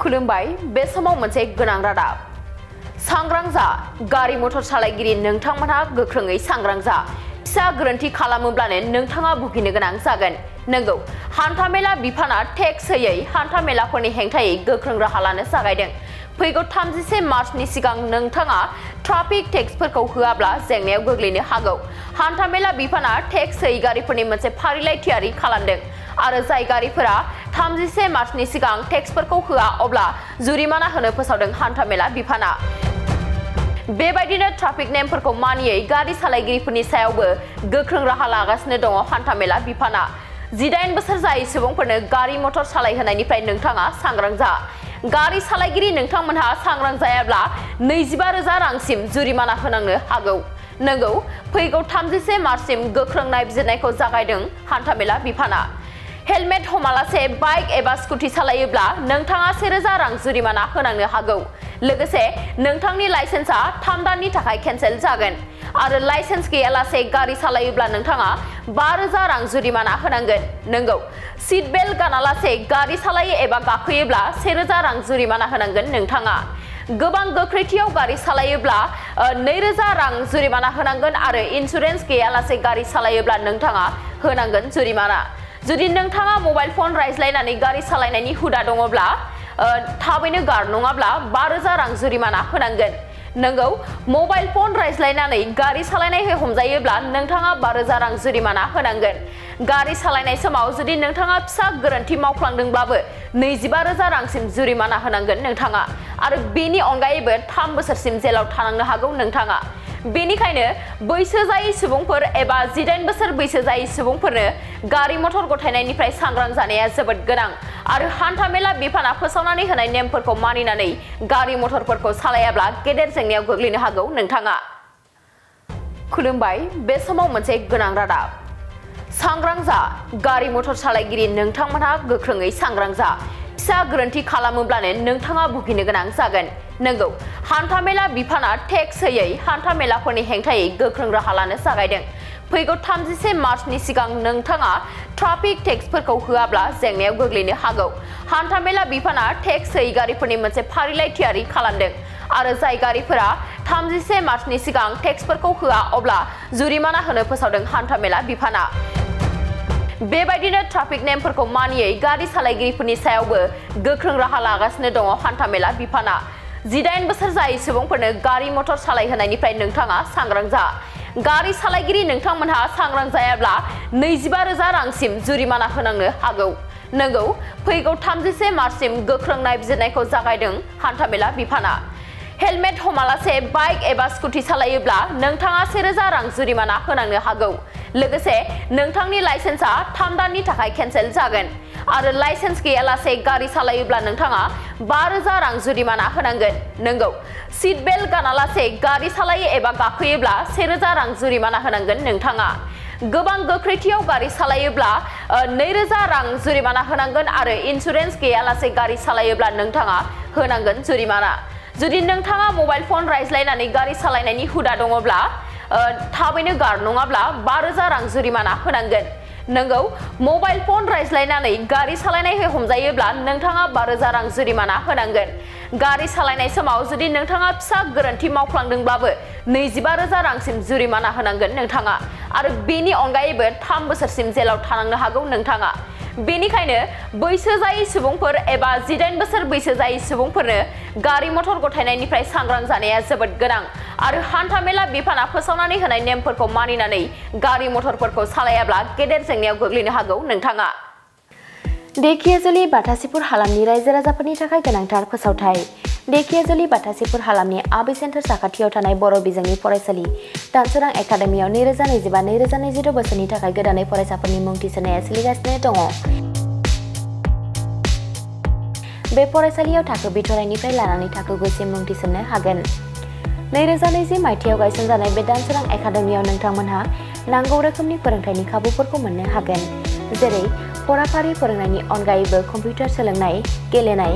खुलुमबाय बे समाव मोनसे गोनां रादाब सांग्रां जा गारि मटर सालायगिरि नोंथांमोनहा गोख्रोङै सांग्रां जा फिसा गोरोन्थि खालामोब्लानो नोंथाङा भुगिनो गोनां जागोन नंगौ हान्थामेला बिफाना टेक्स होयै हान्थामेलाफोरनि हेंथायै गोख्रों राहा लानो जागायदों फैगौ 31 मार्चनि सिगां नोंथाङा ट्राफिक टेक्सफोरखौ होआब्ला जेंनायाव गोग्लैनो हागौ हान्थामेला बिफाना टेक्स होयै गारिफोरनि मोनसे फारिलाइ थियारि खालामदों आरो जाय गारिफोरा 31 मार्चनि सिगां टेक्सफोरखौ होआ अब्ला जुरिमाना होनो फोसावदों हान्थामेला बिफाना बेबायदिनो ट्राफिक नेमफोरखौ मानियै गारि सालायगिरिफोरनि सायावबो गोख्रों राहा लागासिनो दङ हान्थामेला बिफाना 18 बोसोर जायै सुबुंफोरनो गारि मटर सालायहोनायनिफ्राय नोंथाङा सांग्रां जा गारि सालायगिरि नोंथांमोनहा सांग्रां जायाब्ला 25,000 रांसिम जुरिमाना होनांनो हागौ नंगौ फैगौ 31 मार्चसिम गोख्रों नायबिजिरनायखौ जागायदों हान्थामेला बिफाना हेलमेट हमालासे बाइक एबा स्कुटि सालायोब्ला नोंथाङा 1,000 रां जुरिमाना होनांनो हागौ लोगोसे नोंथांनि लाइसेन्सआ 3 दाननि थाखाय केन्सेल जागोन आरो लाइसेन्स गैयालासे गारि सालायोब्ला नोंथाङा 5,000 रां जुरिमाना होनांगोन नंगौ सीट बेल्ट गानालासे गारि सालायो एबा गाखोयोब्ला 1,000 रां जुरिमाना होनांगोन नोंथाङा गोबां गोख्रैथियाव गारि सालायोब्ला 2,000 रां जुरिमाना होनांगोन आरो इन्सुरेन्स गैयालासे गारि सालायोब्ला नोंथाङा होनांगोन जुरिमाना जुदि नोंथाङा मबाइल फन रायज्लायनानै गारि सालायनायनि हुदा दङब्ला थाबैनो गार नङाब्ला 5,000 रां जुरिमाना होनांगोन नंगौ मबाइल फन रायज्लायनानै गारि सालायनाय हमजायोब्ला नोंथाङा 5,000 रां जुरिमाना होनांगोन गारि सालायनाय समाव जुदि नोंथाङा फिसा गोरोन्थि मावफ्लांदोंब्लाबो 25,000 रांसिम जुरिमाना होनांगोन नोंथाङा आरो बेनि अनगायैबो 3 बोसोरसिम जेलाव थानांनो हागौ नोंथाङा बेनिखायनो बैसो जायै सुबुंफोर एबा 18 बोसोर बैसो जायै सुबुंफोरनो गारि मटर गथायनायनिफ्राय सांग्रां जानाया जोबोद गोनां आरो हान्थामेला बिफाना फोसावनानै होनाय नेमफोरखौ मानिनानै गारि मटरफोरखौ सालायाब्ला गेदेर जेंनायाव गोग्लैनो हागौ नोंथाङा खुलुमबाय बे समाव मोनसे गोनां रादाब सांग्रां जा गारि मटर सालायगिरि नोंथांमोनहा गोख्रोङै सांग्रां जा फिसा गोरोन्थि खालामोब्लानो नोंथाङा भुगिनो गोनां जागोन नंगौ हान्थामेला बिफाना टेक्स होयै हान्थामेलाफोरनि हेंथायै गोख्रों राहा लानो जागायदों फैगौ 31 मार्चनि सिगां नोंथाङा ट्राफिक टेक्सफोरखौ होआब्ला जेंनायाव गोग्लैनो हागौ हान्थामेला बिफाना टेक्स होयै गारिफोरनि मोनसे फारिलाइ थियारि खालामदों आरो जाय गारिफोरा 31 मार्चनि सिगां टेक्सफोरखौ होआ अब्ला जुरिमाना होनो फोसावदों हान्थामेला बिफाना बेबायदिनो ट्राफिक नेमफोरखौ मानियै गारि सालायगिरिफोरनि सायावबो गोख्रों राहा लागासिनो दङ हान्थामेला बिफाना 18 बोसोर जायै सुबुंफोरनो गारि मटर सालायहोनायनिफ्राय नोंथाङा सांग्रां जा गारि सालायगिरि नोंथांमोनहा सांग्रां जायाब्ला 25,000 रांसिम जुरिमाना होनांनो हागौ नंगौ फैगौ 31 मार्चसिम गोख्रों नायबिजिरनायखौ जागायदों हान्थामेला बिफाना हेलमेट हमालासे बाइक एबा स्कुटि सालायोब्ला नोंथाङा 1,000 रां जुरिमाना होनांनो हागौ लोगोसे नोंथांनि लाइसेन्सआ 3 दाननि थाखाय केन्सेल जागोन आरो लाइसेन्स गैयालासे गारि सालायोब्ला नोंथाङा 5,000 रां जुरिमाना होनांगोन नंगौ सीट बेल्ट गानालासे गारि सालायो एबा गाखोयोब्ला 1,000 रां जुरिमाना होनांगोन नोंथाङा गोबां गोख्रैथियाव गारि सालायोब्ला 2,000 रां जुरिमाना होनांगोन आरो इन्सुरेन्स गैयालासे गारि सालायोब्ला नोंथाङा होनांगोन जुरिमाना जुदि नोंथाङा मबाइल फन रायज्लायनानै गारि सालायनायनि हुदा दङब्ला थाबैनो गार नङाब्ला 5,000 रां जुरिमाना होनांगोन नंगौ मबाइल फन रायज्लायनानै गारि सालायनाय हमजायोब्ला नोंथाङा 5,000 रां जुरिमाना होनांगोन गारि सालायनाय समाव जुदि नोंथाङा फिसा गोरोन्थि मावफ्लांदोंब्लाबो 25,000 रांसिम जुरिमाना होनांगोन नोंथाङा आरो बेनि अनगायैबो 3 बोसोरसिम जेलाव थानांनो हागौ नोंथाङा बेनिखायनो बैसो जायै सुबुंफोर एबा 18 बोसोर बैसो जायै सुबुंफोरनो गारि मटर गथायनायनिफ्राय सांग्रां जानाया जोबोद गोनां आरो हान्थामेला बिफाना फोसावनानै होनाय नेमफोरखौ मानिनानै गारि मटरफोरखौ सालायाब्ला गेदेर जेंनायाव गोग्लैनो हागौ नोंथाङा धेकियाजुलि बाथासिपुर हालामनि रायजो राजाफोरनि थाखाय गोनांथार फोसावथाय धेकियाजुलि बाथासिपुर हालामनि आबि सेन्टार साखाथियाव थानाय बर' बिजोंनि फरायसालि दानसोरां एकाडेमियाव 2025-2026 बोसोरनि थाखाय गोदानै फरायसाफोरनि मुं थिसननाया सोलिगासिनो दङ बे फरायसालियाव थाखो बिथराइनिफ्राय लानानै थाखो 9सिम मुं थिसननो हागोन 2020 मायथाइयाव गायसनजानाय बे दानसोरां एकाडेमियाव नोंथांमोनहा नांगौ रोखोमनि फोरोंथायनि खाबुफोरखौ मोननो हागोन जेरै फराफारि फोरोंनायनि अनगायैबो कम्पिउटार सोलोंनाय गेलेनाय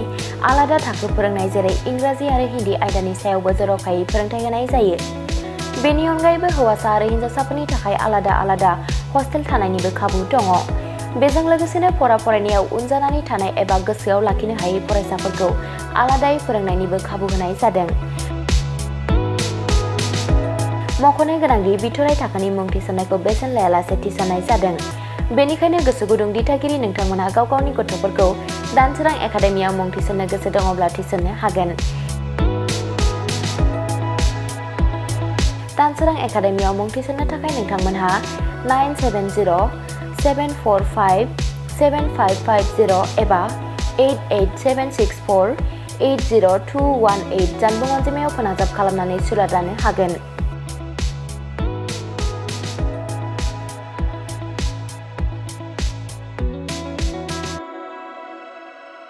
आलादा थाखो फोरोंनाय जेरै इंराजि आरो हिन्दी आयदानि सायावबो जर'खायै फोरोंथाय होनाय जायो बेनि अनगायैबो हौवासा आरो हिन्जावसाफोरनि थाखाय आलादा हस्टेल थानायनिबो खाबु दङ बेजों लोगोसेनो फरायनायाव उन जानानै थानाय एबा गोसोआव लाखिनो हायै फरायसाफोरखौ आलादायै फोरोंनायनिबो खाबु होनाय जादों। मख'नो गोनांदि बिथराइ थाखोनि मुं थिसननायखौ बेसेन लायालासे थिसननाय जादों। बेनिखायनो गोसो गुदुं दिथागिरि नोंथांमोनहा गाव गावनि गथ'फोरखौ दानसोरां एकाडेमियाव मुं थिसननो गोसो दङब्ला थिसननो हागोन। दानसोरां एकाडेमियाव मुं थिसननो थाखाय नोंथांमोनहा 9704457550 एबा 88764802118 जानबुं अनजिमायाव फोनांजाब खालामनानै सुलाद लानो हागोन।